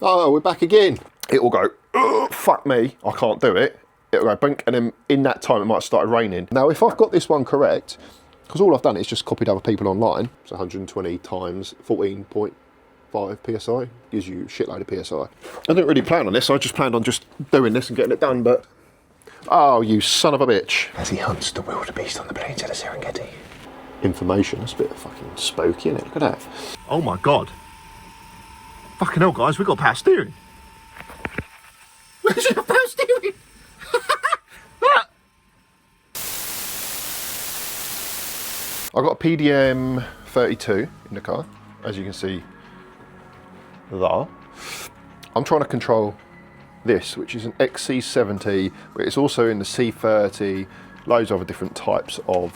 Oh, we're back again. It will go, oh, fuck me, I can't do it. It'll go blink, and then in that time it might have started raining. Now, if I've got this one correct, because all I've done is just copied other people online, it's 120 times 14.5 psi, gives you a shitload of psi. I didn't really plan on this, I just planned on just doing this and getting it done, but... Oh, you son of a bitch. As he hunts the wildebeest on the plains of the Serengeti. Information, that's a bit fucking spooky, isn't it? Look at that. Oh my god. Fucking hell, guys, we've got power steering. Where's your power steering? I've got a PDM 32 in the car, as you can see there. I'm trying to control this, which is an XC70, but it's also in the C30, loads of other different types of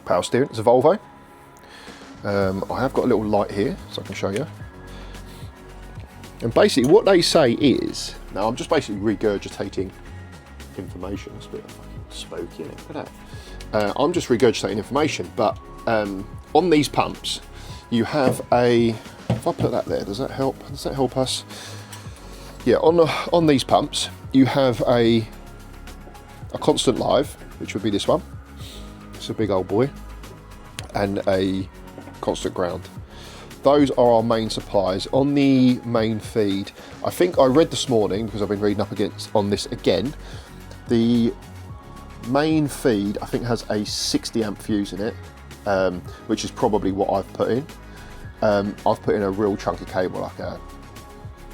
power steering. It's a Volvo. I have got a little light here, so I can show you. And basically what they say is, now I'm just basically regurgitating information. It's a bit fucking spooky, isn't it? Look at that. I'm just regurgitating information, but on these pumps, you have a, if I put that there, does that help? Does that help us? Yeah, on these pumps, you have a constant live, which would be this one. It's a big old boy. And a constant ground. Those are our main supplies. On the main feed, I think I read this morning, because I've been reading up on this again, the main feed I think has a 60 amp fuse in it, which is probably what I've put in. I've put in a real chunky cable, like a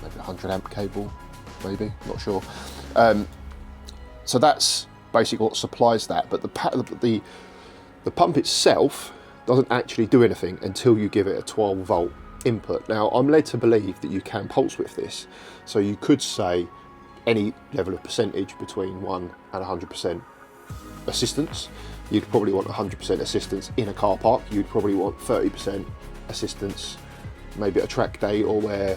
maybe 100 amp cable, maybe, not sure. So that's basically what supplies that, but the pump itself doesn't actually do anything until you give it a 12 volt input. Now, I'm led to believe that you can pulse width this, so you could say any level of percentage between 1 and 100% assistance. You'd probably want 100% assistance in a car park. You'd probably want 30% assistance maybe at a track day, or where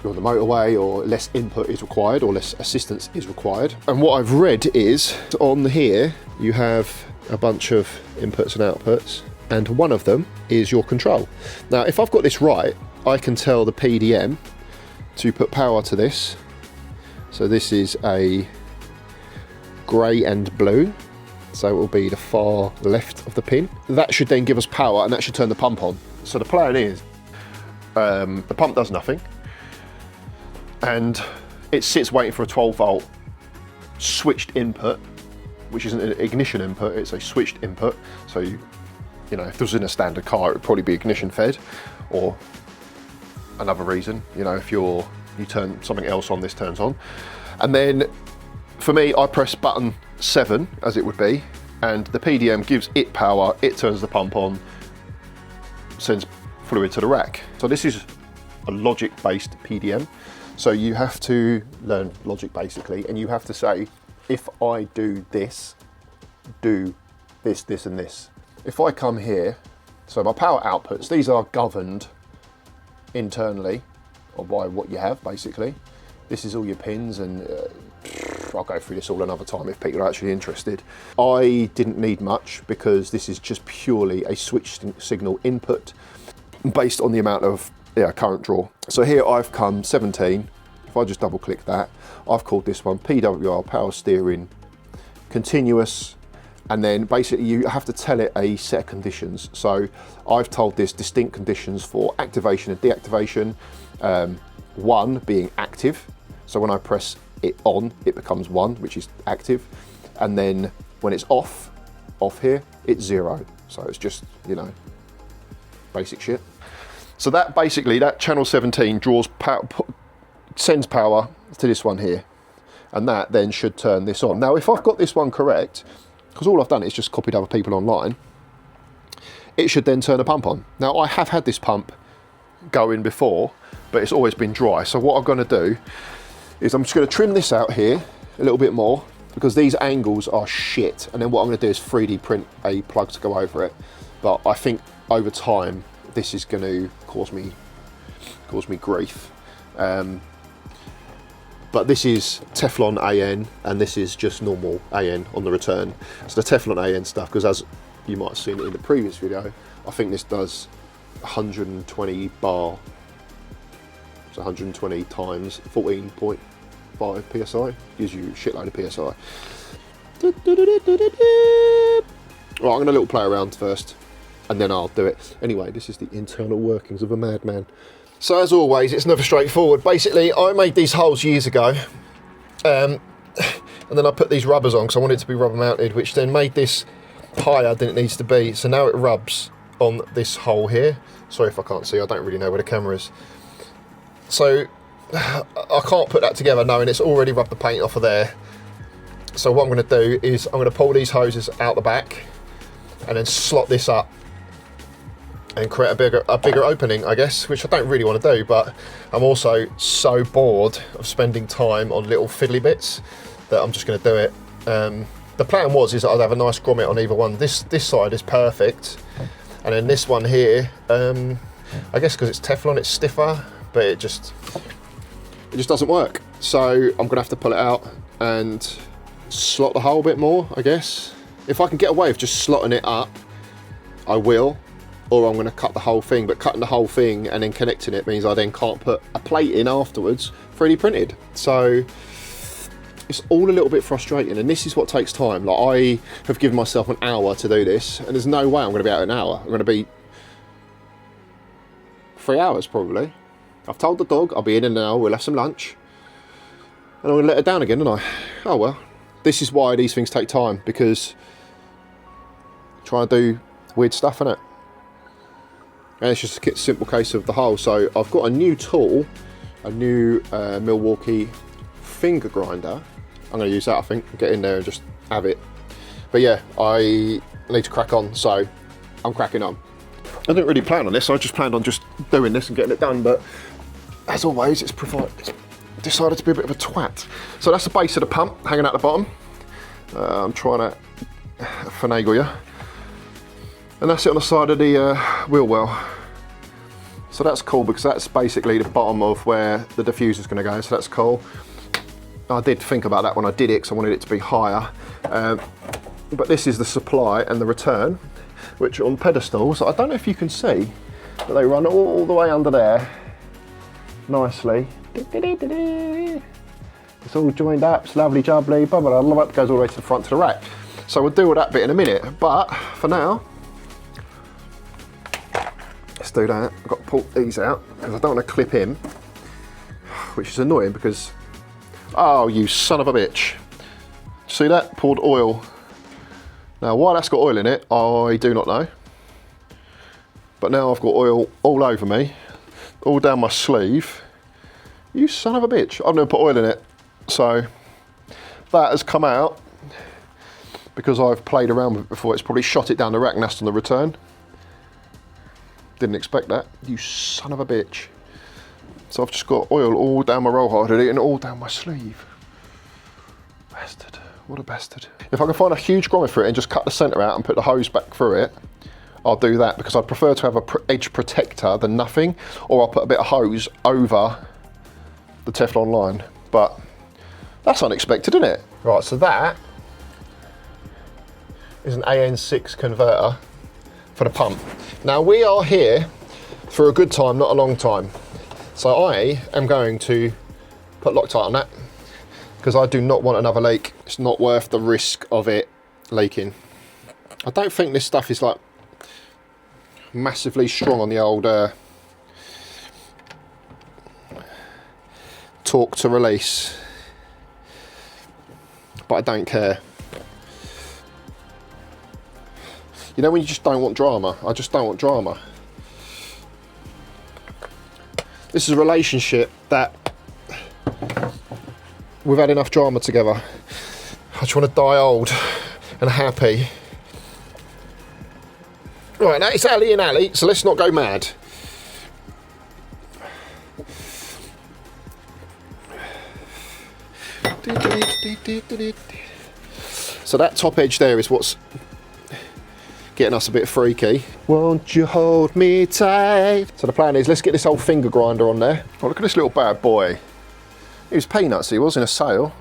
you're on the motorway, or less input is required, or less assistance is required. And what I've read is, on here you have a bunch of inputs and outputs, and one of them is your control. Now, if I've got this right, I can tell the PDM to put power to this. So this is a grey and blue, so it will be the far left of the pin. That should then give us power, and that should turn the pump on. So the plan is, the pump does nothing, and it sits waiting for a 12 volt switched input, which isn't an ignition input, it's a switched input. So you know, if this was in a standard car, it would probably be ignition fed, or another reason, you know, if you turn something else on, this turns on. And then for me, I press button 7, as it would be, and the PDM gives it power, it turns the pump on, sends fluid to the rack. So this is a logic-based PDM. So you have to learn logic basically, and you have to say, if I do this, do this, this and this. If I come here, so my power outputs, these are governed internally, or by what you have basically. This is all your pins, and I'll go through this all another time if people are actually interested. I didn't need much, because this is just purely a switch signal input based on the amount of current draw. So here I've come 17, if I just double click that, I've called this one PWR, power steering, continuous, and then basically you have to tell it a set of conditions. So I've told this distinct conditions for activation and deactivation, 1 being active, so when I press it on, it becomes 1, which is active, and then when it's off here, it's 0, so it's just, you know, basic shit. So that basically, that channel 17 draws power, sends power to this one here, and that then should turn this on. Now, if I've got this one correct, because all I've done is just copied other people online, it should then turn the pump on. Now, I have had this pump going before, but it's always been dry. So what I'm going to do is I'm just going to trim this out here a little bit more, because these angles are shit. And then what I'm going to do is 3D print a plug to go over it. But I think over time, this is going to cause me grief. But this is Teflon AN, and this is just normal AN on the return. So the Teflon AN stuff, because as you might have seen in the previous video, I think this does 120 bar So 120 times 14.5 psi gives you a shitload of psi. Right, I'm going to little play around first, and then I'll do it. Anyway, this is the internal workings of a madman. So as always, it's never straightforward. Basically, I made these holes years ago, and then I put these rubbers on because I wanted it to be rubber mounted, which then made this higher than it needs to be. So now it rubs on this hole here. Sorry if I can't see, I don't really know where the camera is. So I can't put that together knowing it's already rubbed the paint off of there. So what I'm going to do is I'm going to pull these hoses out the back and then slot this up and create a bigger opening, I guess, which I don't really want to do, but I'm also so bored of spending time on little fiddly bits that I'm just going to do it. The plan was that I'd have a nice grommet on either one. This side is perfect, and then this one here, I guess because it's Teflon, it's stiffer, but it just doesn't work. So I'm going to have to pull it out and slot the hole a bit more, I guess. If I can get away with just slotting it up, I will. Or I'm going to cut the whole thing, but cutting the whole thing and then connecting it means I then can't put a plate in afterwards 3D printed. So it's all a little bit frustrating, and this is what takes time. Like, I have given myself an hour to do this, and there's no way I'm going to be out in an hour. I'm going to be 3 hours probably. I've told the dog I'll be in an hour, we'll have some lunch, and I'm going to let her down again, aren't I? Oh well. This is why these things take time, because trying to do weird stuff, innit? And it's just a simple case of the hole. So I've got a new tool, a new Milwaukee finger grinder. I'm going to use that, I think, get in there and just have it. But yeah, I need to crack on, so I'm cracking on. I didn't really plan on this, I just planned on just doing this and getting it done, but as always, it's decided to be a bit of a twat. So that's the base of the pump hanging out the bottom. I'm trying to finagle you. And that's it on the side of the wheel well. So that's cool, because that's basically the bottom of where the diffuser's going to go, so that's cool. I did think about that when I did it, because I wanted it to be higher. But this is the supply and the return, which are on pedestals. I don't know if you can see, but they run all the way under there, nicely. It's all joined up, it's lovely jubbly, blah, blah, blah, blah, goes all the way to the front to the rack. So we'll do all that bit in a minute, but for now, let's do that. I've got to pull these out because I don't want to clip in, which is annoying because, oh, you son of a bitch. See that? Poured oil. Now, why that's got oil in it, I do not know. But now I've got oil all over me, all down my sleeve. You son of a bitch. I've never put oil in it. So that has come out because I've played around with it before. It's probably shot it down the rack and that's on the return. Didn't expect that. You son of a bitch. So I've just got oil all down my roll harder and all down my sleeve. Bastard. What a bastard. If I can find a huge grommet for it and just cut the centre out and put the hose back through it, I'll do that, because I'd prefer to have a edge protector than nothing, or I'll put a bit of hose over the Teflon line. But that's unexpected, isn't it? Right, so that is an AN-6 converter for the pump. Now, we are here for a good time, not a long time. So I am going to put Loctite on that, because I do not want another leak. It's not worth the risk of it leaking. I don't think this stuff is like massively strong on the old torque to release, but I don't care. You know when you just don't want drama? I just don't want drama. This is a relationship that we've had enough drama together. I just want to die old and happy. Right, now it's Ali and Ali, so let's not go mad. So that top edge there is what's getting us a bit freaky. Won't you hold me tight? So the plan is, let's get this old finger grinder on there. Oh, look at this little bad boy. He was peanuts, he was in a sale.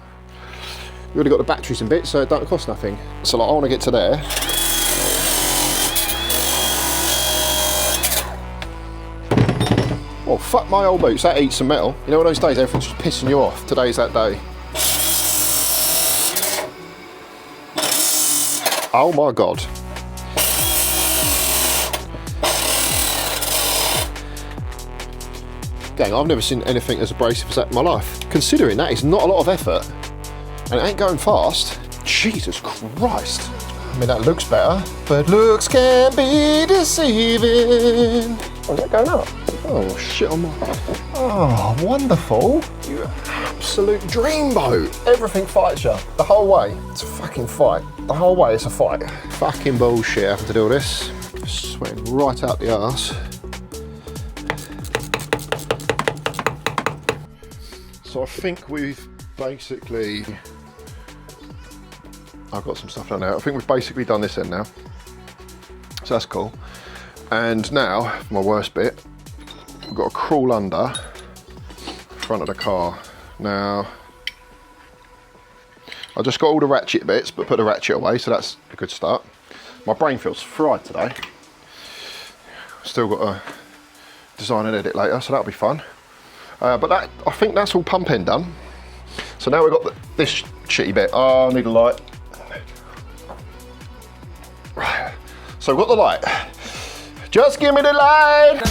You already got the batteries and bits, so it don't cost nothing. So like, I want to get to there. Oh fuck my old boots, that eats some metal. You know what those days everything's just pissing you off? Today's that day. Oh my God. Gang, I've never seen anything as abrasive as that in my life. Considering that is not a lot of effort, and it ain't going fast. Jesus Christ. I mean, that looks better, but looks can be deceiving. Oh, is that going up? Oh, shit on my... Oh, wonderful. You absolute dreamboat. Everything fights you. The whole way. It's a fucking fight. The whole way it's a fight. Fucking bullshit having to do all this. Sweating right out the arse. So I think we've basically... I've got some stuff done now. I think we've basically done this end now. So that's cool. And now, my worst bit, we've got to crawl under the front of the car. Now, I just got all the ratchet bits, but put the ratchet away, so that's a good start. My brain feels fried today. Still got to design and edit later, so that'll be fun. But that, I think that's all pump end done. So now we've got this shitty bit. Oh, I need a light. So we've got the light. Just give me the light!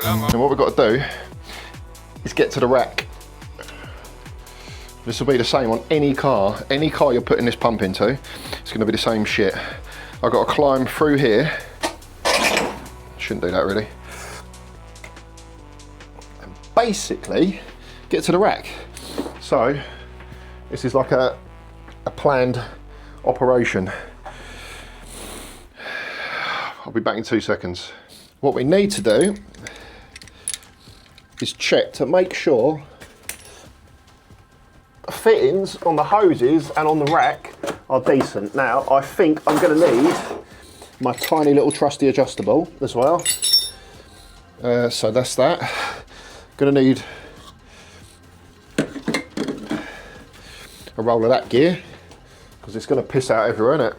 And what we've got to do is get to the rack. This will be the same on any car. Any car you're putting this pump into, it's going to be the same shit. I've got to climb through here. Shouldn't do that really. And basically, get to the rack. So, this is like a planned operation. I'll be back in 2 seconds. What we need to do is check to make sure fittings on the hoses and on the rack are decent. Now, I think I'm going to need my tiny little trusty adjustable as well. So that's that. Going to need a roll of that gear because it's going to piss out everywhere, isn't it?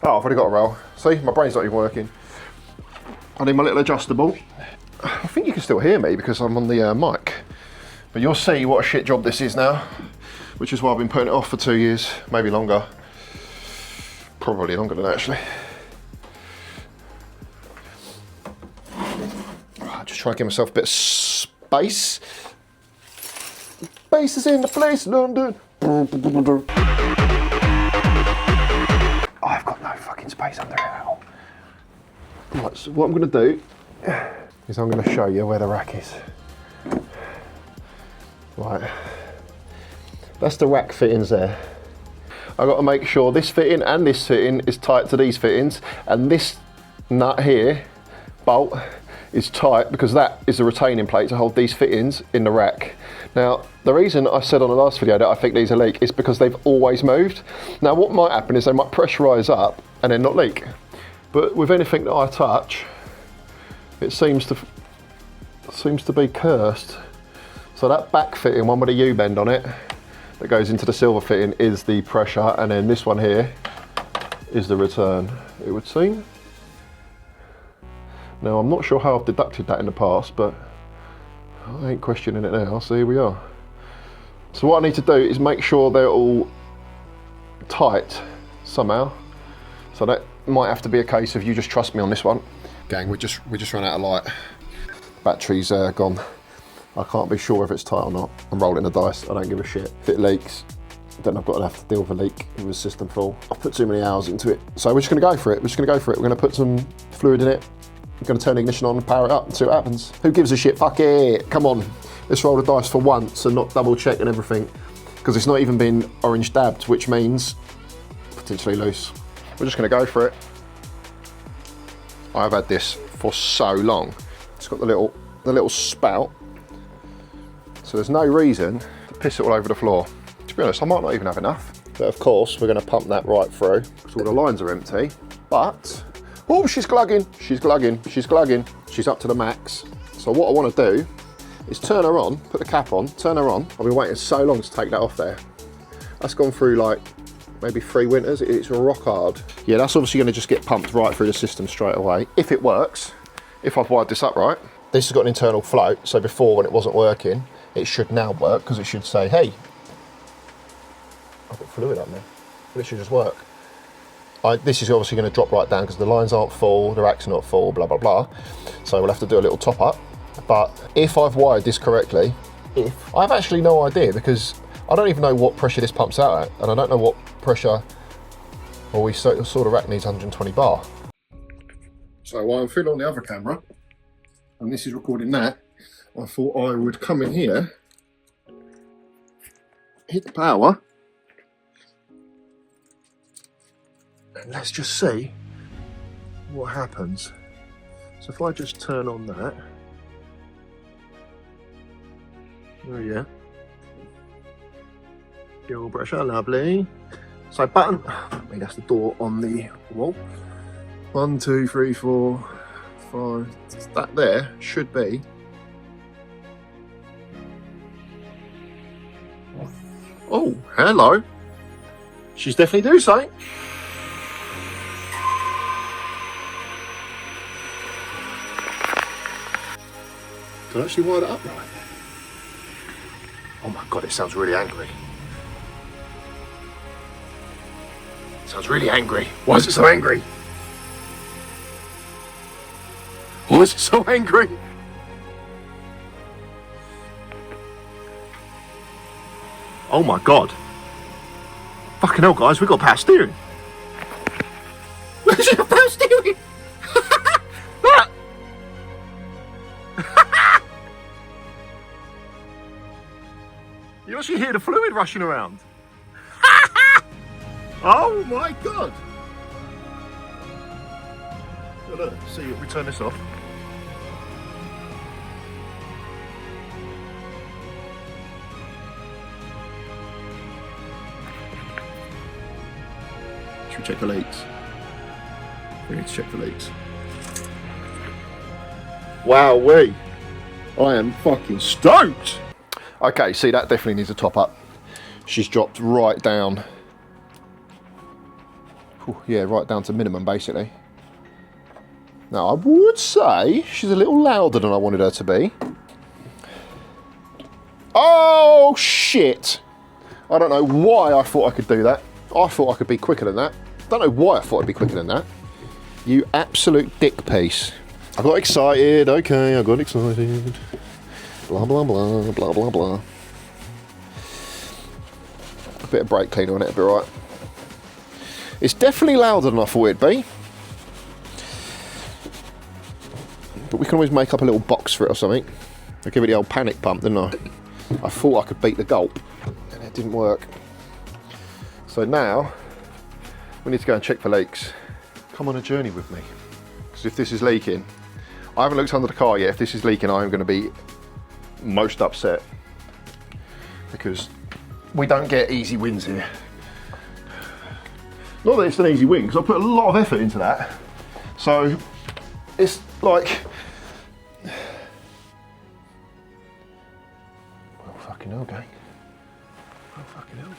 Oh, I've already got a roll. See, my brain's not even working. I need my little adjustable. I think you can still hear me because I'm on the mic. But you'll see what a shit job this is now, which is why I've been putting it off for 2 years, maybe longer. Probably longer than that, actually. Just try to give myself a bit of space. Space is in the place, London. I've got no fucking space under here at all. Right, so what I'm going to do is I'm going to show you where the rack is. Right, that's the rack fittings there. I've got to make sure this fitting and this fitting is tight to these fittings, and this nut here, bolt, is tight because that is a retaining plate to hold these fittings in the rack. Now, the reason I said on the last video that I think these are leak is because they've always moved. Now, what might happen is they might pressurise up and then not leak. But with anything that I touch, it seems to be cursed. So that back fitting, one with a U-bend on it, that goes into the silver fitting is the pressure, and then this one here is the return, it would seem. Now, I'm not sure how I've deducted that in the past, but I ain't questioning it now, so here we are. So what I need to do is make sure they're all tight somehow. So that might have to be a case of you just trust me on this one. Gang, we just ran out of light. Battery's gone. I can't be sure if it's tight or not. I'm rolling the dice, I don't give a shit. If it leaks, then I've got to have to deal with a leak with the system full. I've put too many hours into it. So we're just gonna go for it, We're gonna put some fluid in it. I'm gonna turn the ignition on and power it up and see what happens. Who gives a shit? Fuck it, come on. Let's roll the dice for once and not double check and everything. Because it's not even been orange dabbed, which means potentially loose. We're just gonna go for it. I've had this for so long. It's got the little spout. So there's no reason to piss it all over the floor. To be honest, I might not even have enough. But of course, we're gonna pump that right through because all the lines are empty. But, oh, she's glugging. She's up to the max. So what I wanna do is turn her on, put the cap on, turn her on. I've been waiting so long to take that off there. That's gone through like maybe 3 winters. It's rock hard. Yeah, that's obviously gonna just get pumped right through the system straight away. If it works, if I've wired this up right, this has got an internal float, so before when it wasn't working, it should now work, because it should say, hey, I've got fluid up there, but it should just work. This is obviously going to drop right down because the lines aren't full, the rack's not full, blah, blah, blah. So we'll have to do a little top up. But if I've wired this correctly, I have actually no idea, because I don't even know what pressure this pumps out at, and I don't know what pressure, well, we saw the rack needs 120 bar. So while I'm filming on the other camera, and this is recording that, I thought I would come in here, hit the power, and let's just see what happens. So if I just turn on that, oh yeah, fuel pressure, lovely. So button, maybe that's the door on the wall. 1, 2, 3, 4, 5. That there should be. Oh, hello. She's definitely do something. Can I actually wire that up right? Oh my god, it sounds really angry. It sounds really angry. Why is it so angry? Why is it so angry? Oh my god. Fucking hell, guys, we got power steering. Where's your power steering? That. You actually hear the fluid rushing around. Oh my god. Look, see if we turn this off. Should we check the leaks? We need to check the leaks. Wowee! I am fucking stoked! Okay, see, that definitely needs a top up. She's dropped right down. Yeah, right down to minimum, basically. Now, I would say she's a little louder than I wanted her to be. Oh, shit! I don't know why I thought I could do that. I thought I could be quicker than that. Don't know why I thought I'd be quicker than that. You absolute dick piece. I got excited. Okay, I got excited. Blah, blah, blah, blah, blah, blah. A bit of brake cleaner on it, it'll be right. It's definitely louder than I thought it'd be. But we can always make up a little box for it or something. I give it the old panic pump, didn't I? I thought I could beat the gulp, and it didn't work. So now, we need to go and check for leaks. Come on a journey with me. Because if this is leaking, I haven't looked under the car yet. If this is leaking, I am going to be most upset. Because we don't get easy wins here. Not that it's an easy win, because I put a lot of effort into that. So, it's like... Well, fucking hell, gang. Well, fucking hell.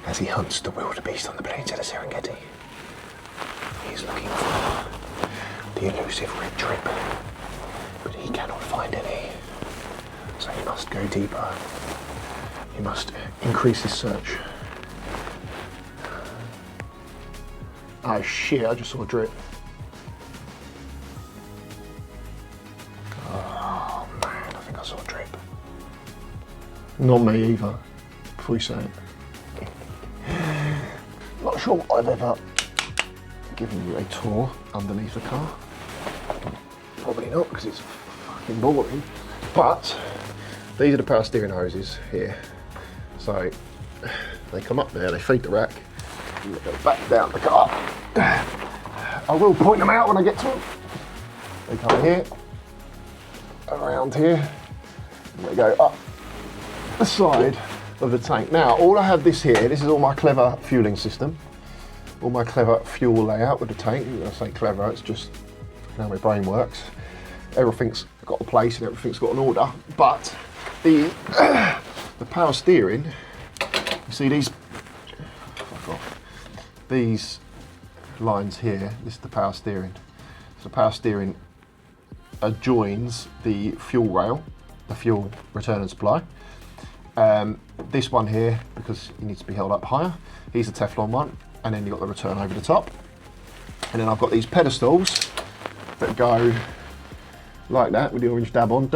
As he hunts the wildebeest on the plains of the Serengeti, he is looking for the elusive red drip, but he cannot find any. So he must go deeper. He must increase his search. Oh shit, I just saw a drip. Oh man, I think I saw a drip. Not me either, before you say it. Not sure what I've ever given you a tour underneath the car. Probably not, because it's fucking boring. But these are the power steering hoses here. So they come up there, they feed the rack, and they go back down the car. I will point them out when I get to them. They come here, around here, and they go up the side of the tank. Now, all I have this here, this is all my clever fueling system, all my clever fuel layout with the tank. When I say clever, it's just how my brain works. Everything's got a place and everything's got an order, but the power steering, you see these, fuck off. these lines here, this is the power steering. So the power steering adjoins the fuel rail, the fuel return and supply. This one here, because it needs to be held up higher, here's the Teflon one, and then you've got the return over the top. And then I've got these pedestals that go like that with the orange dab on,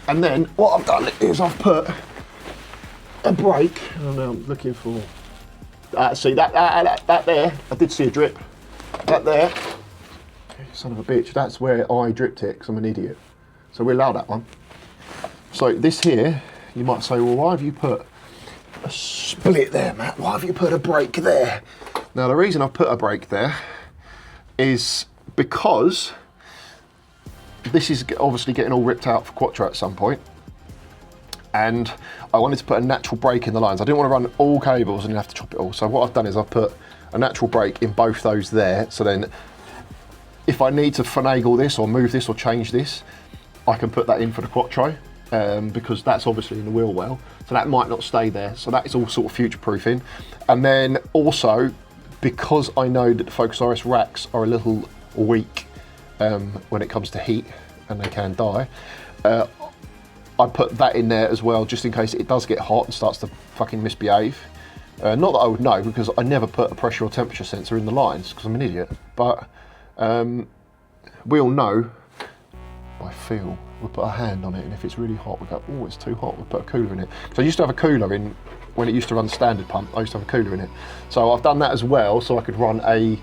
and then what I've done is I've put a brake. I don't know, I'm looking for, see that there, I did see a drip, that there, son of a bitch, that's where I dripped it because I'm an idiot. So we allow that one. So this here, you might say, well, why have you put a split there, Matt? Why have you put a brake there? Now the reason I've put a brake there is because this is obviously getting all ripped out for Quattro at some point, and I wanted to put a natural brake in the lines. I didn't want to run all cables and you have to chop it all. So what I've done is I've put a natural brake in both those there, so then if I need to finagle this or move this or change this, I can put that in for the Quattro, because that's obviously in the wheel well, so that might not stay there. So that is all sort of future proofing. And then also, because I know that the Focus RS racks are a little weak when it comes to heat, and they can die, I put that in there as well, just in case it does get hot and starts to fucking misbehave. Not that I would know, because I never put a pressure or temperature sensor in the lines, because I'm an idiot, but we all know by feel. We'll put a hand on it, and if it's really hot, we go, oh, it's too hot, we'll put a cooler in it. So I used to have a cooler in, when it used to run the standard pump, I used to have a cooler in it. So I've done that as well, so I could run a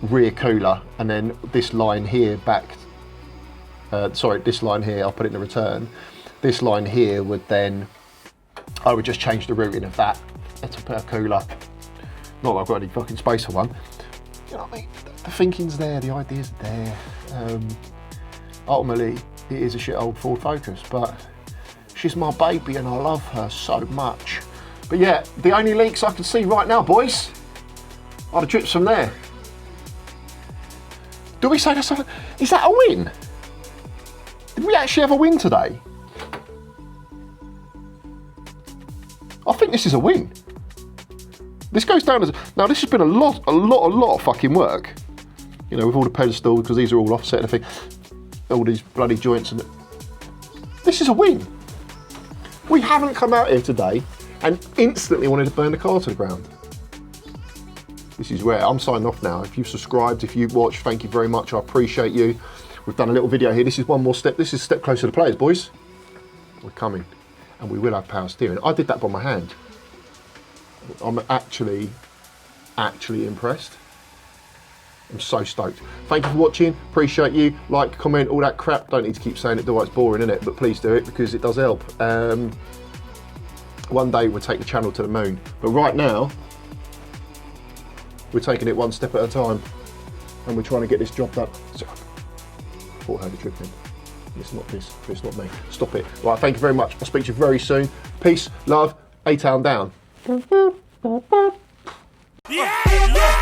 rear cooler, and then this line here back, this line here, I'll put it in the return. This line here would then, I would just change the routing of that to put a cooler. Not that I've got any fucking space for one. You know what I mean? The thinking's there, the idea's there. Ultimately, it is a shit old Ford Focus, but she's my baby and I love her so much. But yeah, the only leaks I can see right now, boys, are the drips from there. Do we say that's is that a win? Did we actually have a win today? I think this is a win. This goes down as, now this has been a lot of fucking work. You know, with all the pedestals, because these are all offset and everything. All these bloody joints, and this is a win. We haven't come out here today and instantly wanted to burn the car to the ground. This is where I'm signing off now. If you've subscribed, if you've watched, thank you very much. I appreciate you. We've done a little video here. This is one more step. This is a step closer to players, boys. We're coming, and we will have power steering. I did that by my hand. I'm actually impressed. I'm so stoked. Thank you for watching. Appreciate you. Like, comment, all that crap. Don't need to keep saying it, do it's boring, innit? But please do it, because it does help. One day we'll take the channel to the moon. But right now, we're taking it one step at a time. And we're trying to get this job done. So, I thought I heard a dripping. It's not this, it's not me. Stop it. Right, thank you very much. I'll speak to you very soon. Peace, love, A-Town down. Yeah!